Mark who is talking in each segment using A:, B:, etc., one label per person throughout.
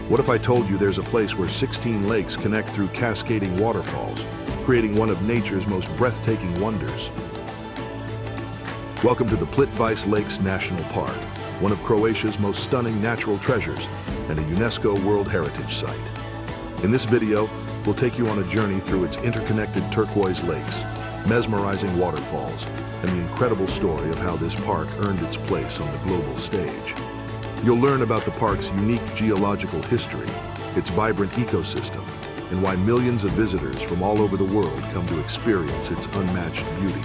A: What if I told you there's a place where 16 lakes connect through cascading waterfalls, creating one of nature's most breathtaking wonders? Welcome to the Plitvice Lakes National Park, one of Croatia's most stunning natural treasures and a UNESCO World Heritage Site. In this video, we'll take you on a journey through its interconnected turquoise lakes, mesmerizing waterfalls, and the incredible story of how this park earned its place on the global stage. You'll learn about the park's unique geological history, its vibrant ecosystem, and why millions of visitors from all over the world come to experience its unmatched beauty.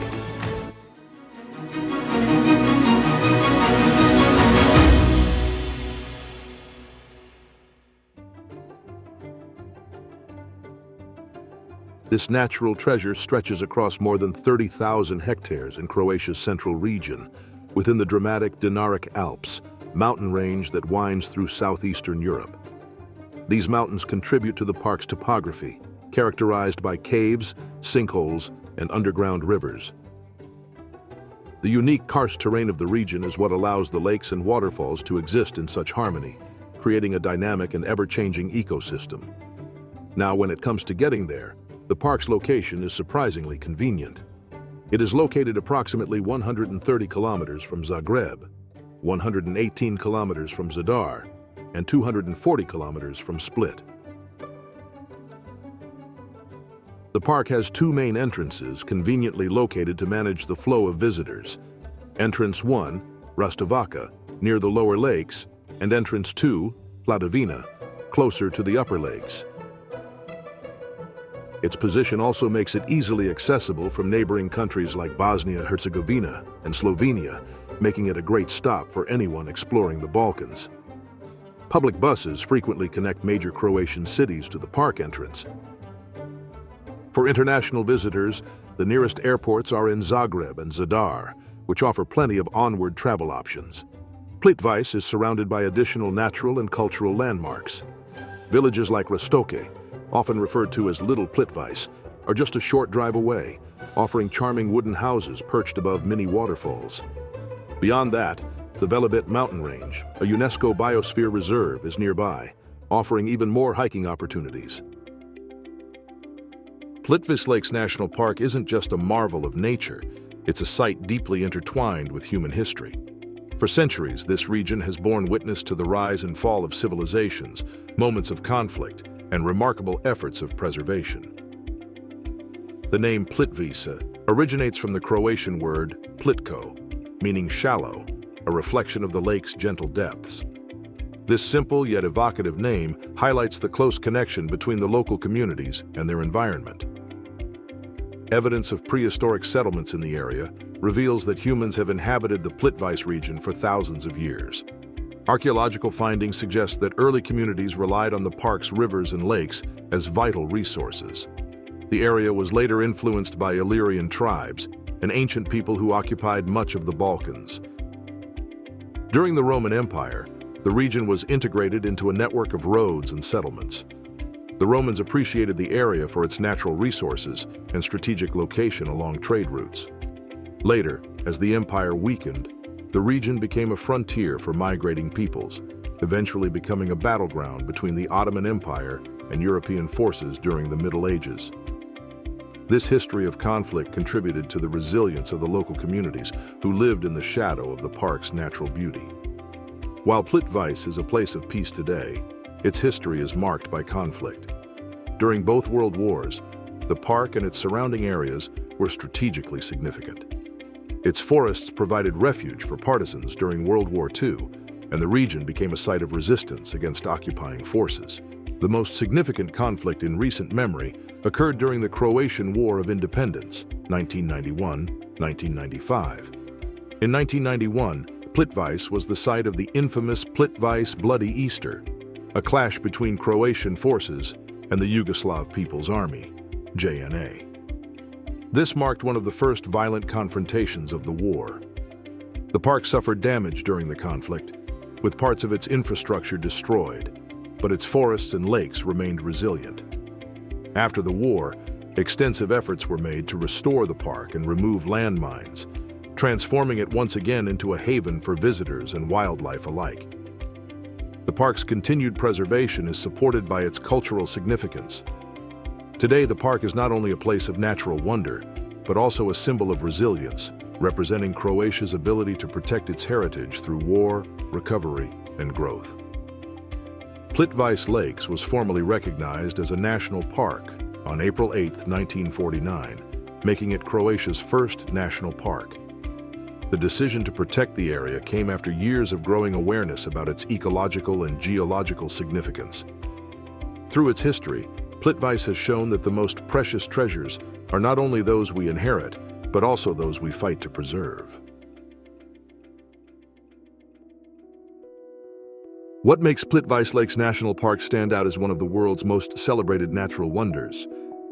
A: This natural treasure stretches across more than 30,000 hectares in Croatia's central region, within the dramatic Dinaric Alps, mountain range that winds through southeastern Europe. These mountains contribute to the park's topography, characterized by caves, sinkholes, and underground rivers. The unique karst terrain of the region is what allows the lakes and waterfalls to exist in such harmony, creating a dynamic and ever-changing ecosystem. Now, when it comes to getting there, the park's location is surprisingly convenient. It is located approximately 130 kilometers from Zagreb, 118 kilometers from Zadar, and 240 kilometers from Split. The park has two main entrances conveniently located to manage the flow of visitors. Entrance 1, Rastovaca, near the lower lakes, and Entrance 2, Plitvice, closer to the upper lakes. Its position also makes it easily accessible from neighboring countries like Bosnia-Herzegovina and Slovenia, making it a great stop for anyone exploring the Balkans. Public buses frequently connect major Croatian cities to the park entrance. For international visitors, the nearest airports are in Zagreb and Zadar, which offer plenty of onward travel options. Plitvice is surrounded by additional natural and cultural landmarks. Villages like Rastoke, often referred to as Little Plitvice, are just a short drive away, offering charming wooden houses perched above mini waterfalls. Beyond that, the Velebit mountain range, a UNESCO Biosphere Reserve, is nearby, offering even more hiking opportunities. Plitvice Lakes National Park isn't just a marvel of nature, it's a site deeply intertwined with human history. For centuries, this region has borne witness to the rise and fall of civilizations, moments of conflict, and remarkable efforts of preservation. The name Plitvice originates from the Croatian word plitko, meaning shallow, a reflection of the lake's gentle depths. This simple yet evocative name highlights the close connection between the local communities and their environment. Evidence of prehistoric settlements in the area reveals that humans have inhabited the Plitvice region for thousands of years. Archaeological findings suggest that early communities relied on the park's rivers and lakes as vital resources. The area was later influenced by Illyrian tribes, an ancient people who occupied much of the Balkans. During the Roman Empire, the region was integrated into a network of roads and settlements. The Romans appreciated the area for its natural resources and strategic location along trade routes. Later, as the empire weakened, the region became a frontier for migrating peoples, eventually becoming a battleground between the Ottoman Empire and European forces during the Middle Ages. This history of conflict contributed to the resilience of the local communities who lived in the shadow of the park's natural beauty. While Plitvice is a place of peace today, its history is marked by conflict. During both World Wars, the park and its surrounding areas were strategically significant. Its forests provided refuge for partisans during World War II, and the region became a site of resistance against occupying forces. The most significant conflict in recent memory occurred during the Croatian War of Independence, 1991-1995. In 1991, Plitvice was the site of the infamous Plitvice Bloody Easter, a clash between Croatian forces and the Yugoslav People's Army, JNA. This marked one of the first violent confrontations of the war. The park suffered damage during the conflict, with parts of its infrastructure destroyed, but its forests and lakes remained resilient. After the war, extensive efforts were made to restore the park and remove landmines, transforming it once again into a haven for visitors and wildlife alike. The park's continued preservation is supported by its cultural significance. Today, the park is not only a place of natural wonder, but also a symbol of resilience, representing Croatia's ability to protect its heritage through war, recovery, and growth. Plitvice Lakes was formally recognized as a national park on April 8, 1949, making it Croatia's first national park. The decision to protect the area came after years of growing awareness about its ecological and geological significance. Through its history, Plitvice has shown that the most precious treasures are not only those we inherit, but also those we fight to preserve. What makes Plitvice Lakes National Park stand out as one of the world's most celebrated natural wonders?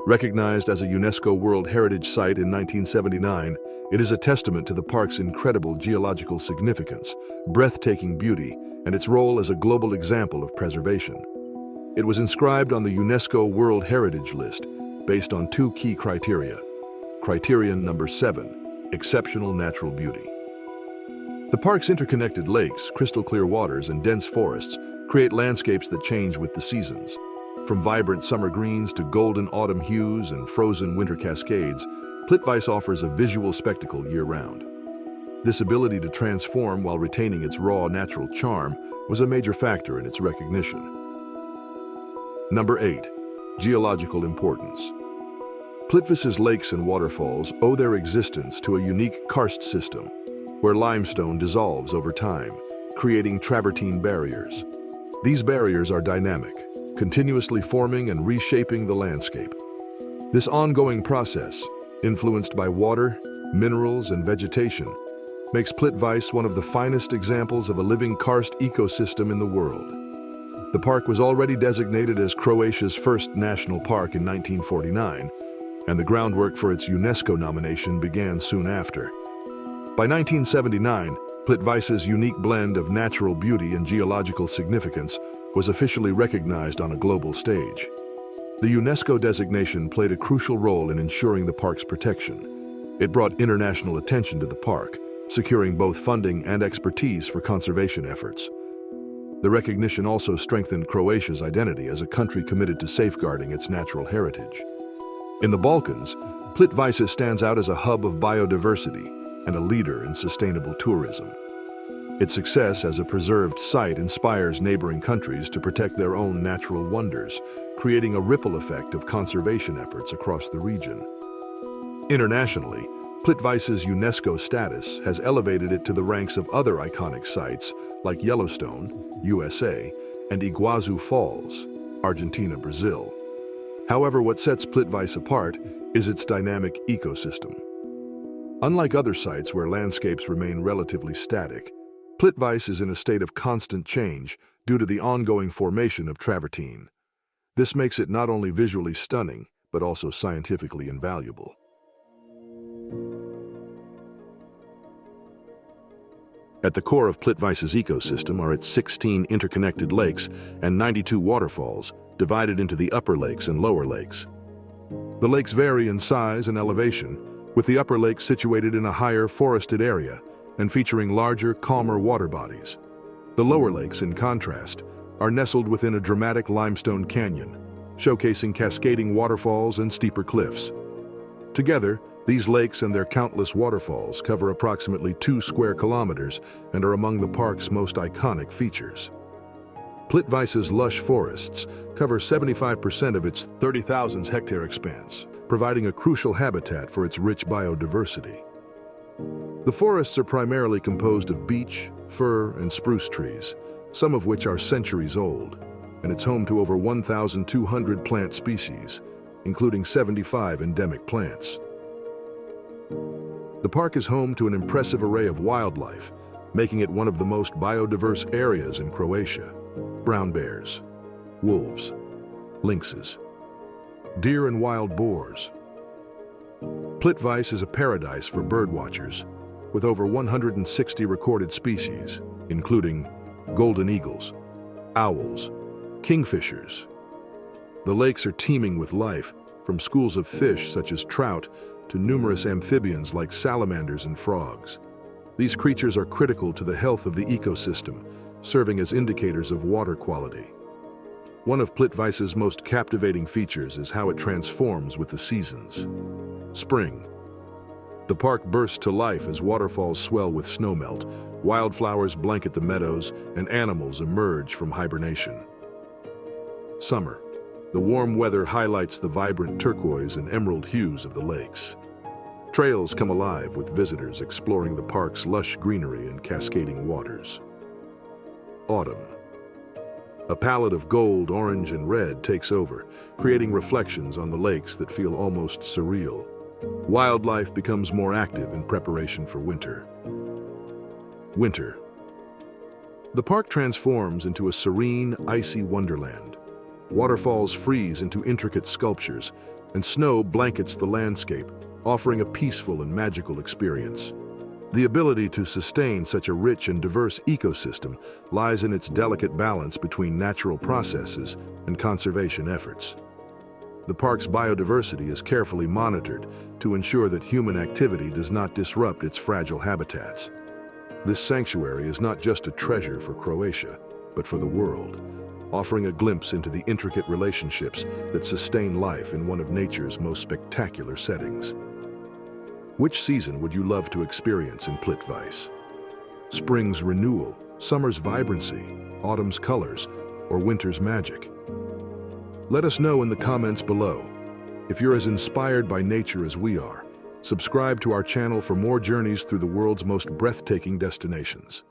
A: Recognized as a UNESCO World Heritage Site in 1979, it is a testament to the park's incredible geological significance, breathtaking beauty, and its role as a global example of preservation. It was inscribed on the UNESCO World Heritage List based on two key criteria. Criterion number 7, exceptional natural beauty. The park's interconnected lakes, crystal-clear waters, and dense forests create landscapes that change with the seasons. From vibrant summer greens to golden autumn hues and frozen winter cascades, Plitvice offers a visual spectacle year-round. This ability to transform while retaining its raw, natural charm was a major factor in its recognition. Number 8, geological importance. Plitvice's lakes and waterfalls owe their existence to a unique karst system, where limestone dissolves over time, creating travertine barriers. These barriers are dynamic, continuously forming and reshaping the landscape. This ongoing process, influenced by water, minerals, and vegetation, makes Plitvice one of the finest examples of a living karst ecosystem in the world. The park was already designated as Croatia's first national park in 1949, and the groundwork for its UNESCO nomination began soon after. By 1979, Plitvice's unique blend of natural beauty and geological significance was officially recognized on a global stage. The UNESCO designation played a crucial role in ensuring the park's protection. It brought international attention to the park, securing both funding and expertise for conservation efforts. The recognition also strengthened Croatia's identity as a country committed to safeguarding its natural heritage. In the Balkans, Plitvice stands out as a hub of biodiversity and a leader in sustainable tourism. Its success as a preserved site inspires neighboring countries to protect their own natural wonders, creating a ripple effect of conservation efforts across the region. Internationally, Plitvice's UNESCO status has elevated it to the ranks of other iconic sites like Yellowstone, USA, and Iguazu Falls, Argentina, Brazil. However, what sets Plitvice apart is its dynamic ecosystem. Unlike other sites where landscapes remain relatively static, Plitvice is in a state of constant change due to the ongoing formation of travertine. This makes it not only visually stunning, but also scientifically invaluable. At the core of Plitvice's ecosystem are its 16 interconnected lakes and 92 waterfalls, divided into the upper lakes and lower lakes. The lakes vary in size and elevation, with the upper lakes situated in a higher forested area and featuring larger, calmer water bodies. The lower lakes, in contrast, are nestled within a dramatic limestone canyon, showcasing cascading waterfalls and steeper cliffs. Together, these lakes and their countless waterfalls cover approximately 2 square kilometers and are among the park's most iconic features. Plitvice's lush forests cover 75% of its 30,000 hectare expanse, providing a crucial habitat for its rich biodiversity. The forests are primarily composed of beech, fir, and spruce trees, some of which are centuries old, and it's home to over 1,200 plant species, including 75 endemic plants. The park is home to an impressive array of wildlife, making it one of the most biodiverse areas in Croatia. Brown bears, wolves, lynxes, deer and wild boars. Plitvice is a paradise for birdwatchers, with over 160 recorded species, including golden eagles, owls, kingfishers. The lakes are teeming with life, from schools of fish such as trout to numerous amphibians like salamanders and frogs. These creatures are critical to the health of the ecosystem, serving as indicators of water quality. One of Plitvice's most captivating features is how it transforms with the seasons. Spring. The park bursts to life as waterfalls swell with snowmelt, wildflowers blanket the meadows, and animals emerge from hibernation. Summer. The warm weather highlights the vibrant turquoise and emerald hues of the lakes. Trails come alive with visitors exploring the park's lush greenery and cascading waters. Autumn. A palette of gold, orange, and red takes over, creating reflections on the lakes that feel almost surreal. Wildlife becomes more active in preparation for winter. Winter. The park transforms into a serene, icy wonderland. Waterfalls freeze into intricate sculptures, and snow blankets the landscape, offering a peaceful and magical experience. The ability to sustain such a rich and diverse ecosystem lies in its delicate balance between natural processes and conservation efforts. The park's biodiversity is carefully monitored to ensure that human activity does not disrupt its fragile habitats. This sanctuary is not just a treasure for Croatia, but for the world, offering a glimpse into the intricate relationships that sustain life in one of nature's most spectacular settings. Which season would you love to experience in Plitvice? Spring's renewal, summer's vibrancy, autumn's colors, or winter's magic? Let us know in the comments below. If you're as inspired by nature as we are, subscribe to our channel for more journeys through the world's most breathtaking destinations.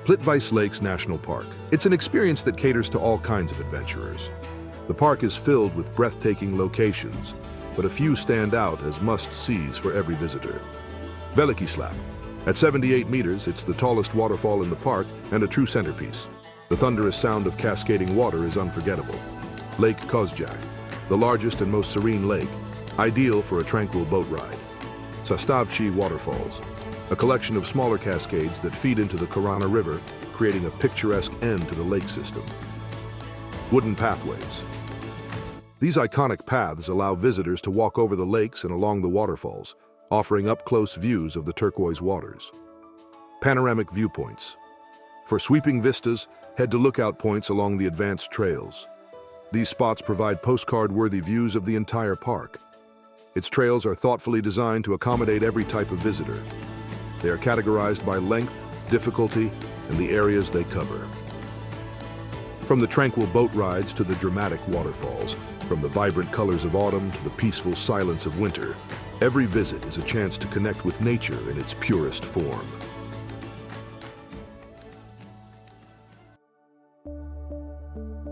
A: Plitvice Lakes National Park. It's an experience that caters to all kinds of adventurers. The park is filled with breathtaking locations, but a few stand out as must-sees for every visitor. Veliki Slap. At 78 meters, it's the tallest waterfall in the park and a true centerpiece. The thunderous sound of cascading water is unforgettable. Lake Kozjak, the largest and most serene lake, ideal for a tranquil boat ride. Sastavci Waterfalls, a collection of smaller cascades that feed into the Korana River, creating a picturesque end to the lake system. Wooden pathways. These iconic paths allow visitors to walk over the lakes and along the waterfalls, offering up-close views of the turquoise waters. Panoramic viewpoints. For sweeping vistas, head to lookout points along the advanced trails. These spots provide postcard-worthy views of the entire park. Its trails are thoughtfully designed to accommodate every type of visitor. They are categorized by length, difficulty, and the areas they cover. From the tranquil boat rides to the dramatic waterfalls, from the vibrant colors of autumn to the peaceful silence of winter, every visit is a chance to connect with nature in its purest form.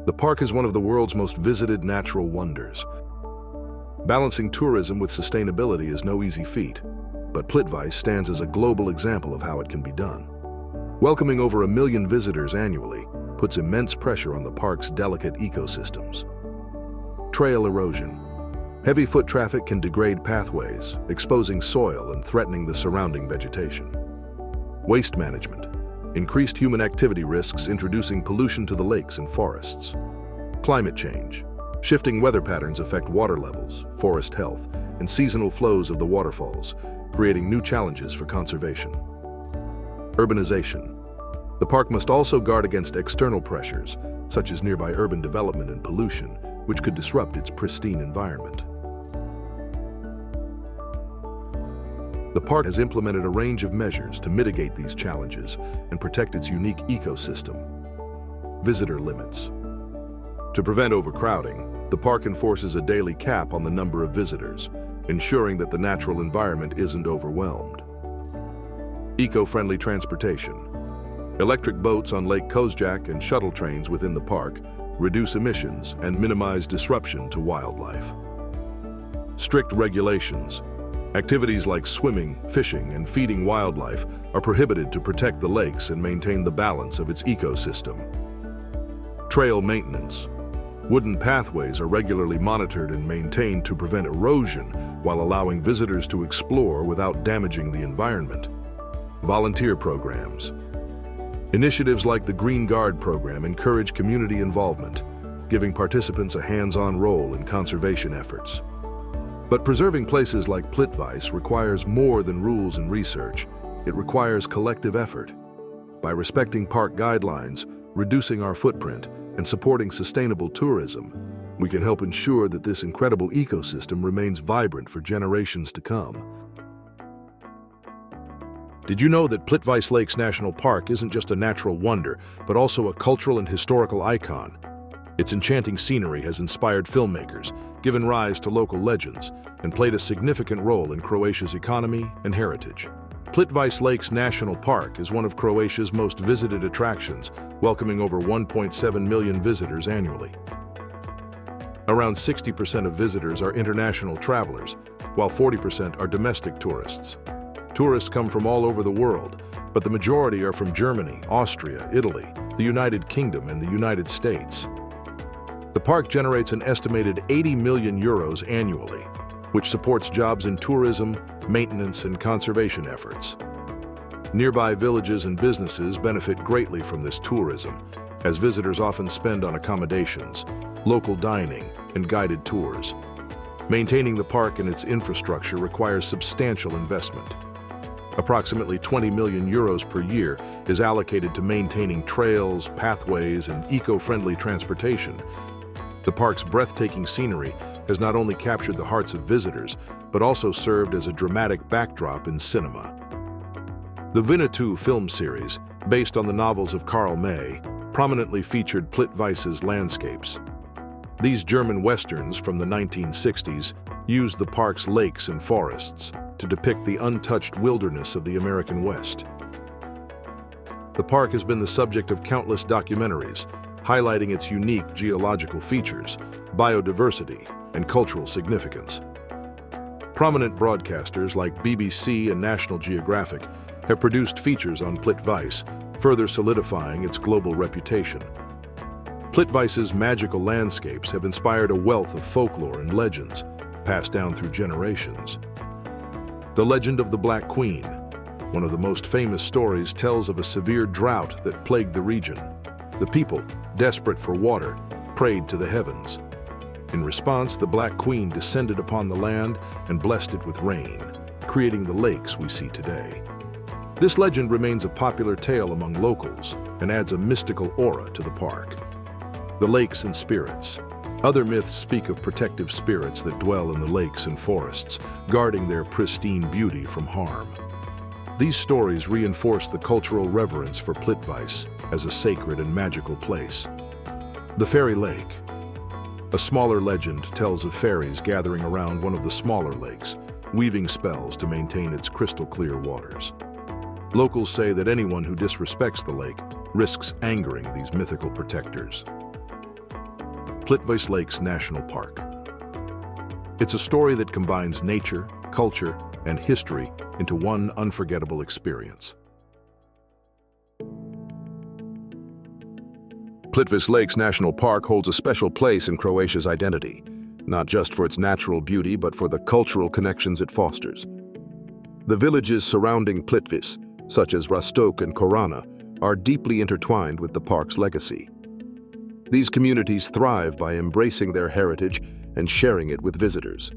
A: The park is one of the world's most visited natural wonders. Balancing tourism with sustainability is no easy feat, but Plitvice stands as a global example of how it can be done. Welcoming over 1 million visitors annually puts immense pressure on the park's delicate ecosystems. Trail erosion. Heavy foot traffic can degrade pathways, exposing soil and threatening the surrounding vegetation. Waste management. Increased human activity risks introducing pollution to the lakes and forests. Climate change. Shifting weather patterns affect water levels, forest health, and seasonal flows of the waterfalls, creating new challenges for conservation. Urbanization. The park must also guard against external pressures, such as nearby urban development and pollution, which could disrupt its pristine environment. The park has implemented a range of measures to mitigate these challenges and protect its unique ecosystem. Visitor limits. To prevent overcrowding, the park enforces a daily cap on the number of visitors, ensuring that the natural environment isn't overwhelmed. Eco-friendly transportation. Electric boats on Lake Kozjak and shuttle trains within the park reduce emissions and minimize disruption to wildlife. Strict regulations. Activities like swimming, fishing, and feeding wildlife are prohibited to protect the lakes and maintain the balance of its ecosystem. Trail maintenance. Wooden pathways are regularly monitored and maintained to prevent erosion while allowing visitors to explore without damaging the environment. Volunteer programs. Initiatives like the Green Guard program encourage community involvement, giving participants a hands-on role in conservation efforts. But preserving places like Plitvice requires more than rules and research. it requires collective effort. By respecting park guidelines, reducing our footprint, and supporting sustainable tourism, we can help ensure that this incredible ecosystem remains vibrant for generations to come. Did you know that Plitvice Lakes National Park isn't just a natural wonder, but also a cultural and historical icon? Its enchanting scenery has inspired filmmakers, given rise to local legends, and played a significant role in Croatia's economy and heritage. Plitvice Lakes National Park is one of Croatia's most visited attractions, welcoming over 1.7 million visitors annually. Around 60% of visitors are international travelers, while 40% are domestic tourists. Tourists come from all over the world, but the majority are from Germany, Austria, Italy, the United Kingdom, and the United States. The park generates an estimated 80 million euros annually, which supports jobs in tourism, maintenance, and conservation efforts. Nearby villages and businesses benefit greatly from this tourism, as visitors often spend on accommodations, local dining, and guided tours. Maintaining the park and its infrastructure requires substantial investment. Approximately 20 million euros per year is allocated to maintaining trails, pathways, and eco-friendly transportation. The park's breathtaking scenery has not only captured the hearts of visitors, but also served as a dramatic backdrop in cinema. The Winnetou film series, based on the novels of Karl May, prominently featured Plitvice's landscapes. These German westerns from the 1960s used the park's lakes and forests to depict the untouched wilderness of the American West. The park has been the subject of countless documentaries, highlighting its unique geological features, biodiversity, and cultural significance. Prominent broadcasters like BBC and National Geographic have produced features on Plitvice, further solidifying its global reputation. Plitvice's magical landscapes have inspired a wealth of folklore and legends, passed down through generations. The legend of the Black Queen, one of the most famous stories, tells of a severe drought that plagued the region. The people, desperate for water, prayed to the heavens. In response, the Black Queen descended upon the land and blessed it with rain, creating the lakes we see today. This legend remains a popular tale among locals and adds a mystical aura to the park. The lakes and spirits. Other myths speak of protective spirits that dwell in the lakes and forests, guarding their pristine beauty from harm. These stories reinforce the cultural reverence for Plitvice as a sacred and magical place. The Fairy Lake. A smaller legend tells of fairies gathering around one of the smaller lakes, weaving spells to maintain its crystal-clear waters. Locals say that anyone who disrespects the lake risks angering these mythical protectors. Plitvice Lakes National Park. It's a story that combines nature, culture, and history into one unforgettable experience. Plitvice Lakes National Park holds a special place in Croatia's identity, not just for its natural beauty, but for the cultural connections it fosters. The villages surrounding Plitvice, such as Rastok and Korana, are deeply intertwined with the park's legacy. These communities thrive by embracing their heritage and sharing it with visitors.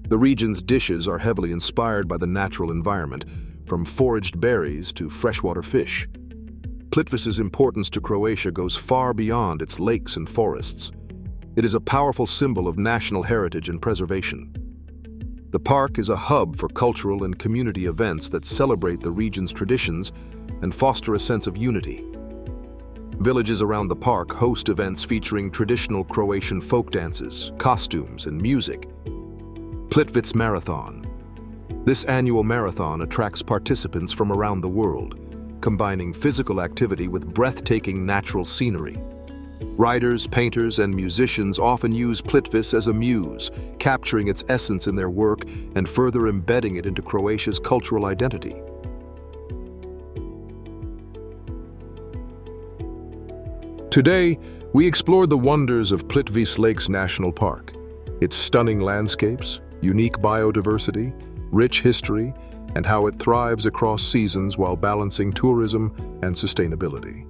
A: The region's dishes are heavily inspired by the natural environment, from foraged berries to freshwater fish. Plitvice's importance to Croatia goes far beyond its lakes and forests. It is a powerful symbol of national heritage and preservation. The park is a hub for cultural and community events that celebrate the region's traditions and foster a sense of unity. Villages around the park host events featuring traditional Croatian folk dances, costumes, and music. Plitvice Marathon. This annual marathon attracts participants from around the world, combining physical activity with breathtaking natural scenery. Writers, painters, and musicians often use Plitvice as a muse, capturing its essence in their work and further embedding it into Croatia's cultural identity. Today, we explored the wonders of Plitvice Lakes National Park, its stunning landscapes, unique biodiversity, rich history, and how it thrives across seasons while balancing tourism and sustainability.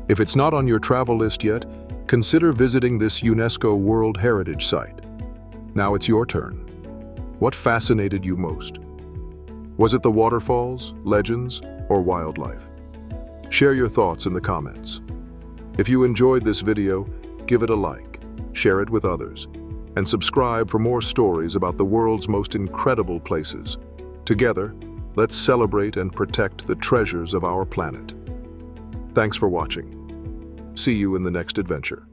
A: If it's not on your travel list yet, consider visiting this UNESCO World Heritage Site. Now it's your turn. What fascinated you most? Was it the waterfalls, legends, or wildlife? Share your thoughts in the comments. If you enjoyed this video, give it a like, share it with others, and subscribe for more stories about the world's most incredible places. Together, let's celebrate and protect the treasures of our planet. Thanks for watching. See you in the next adventure.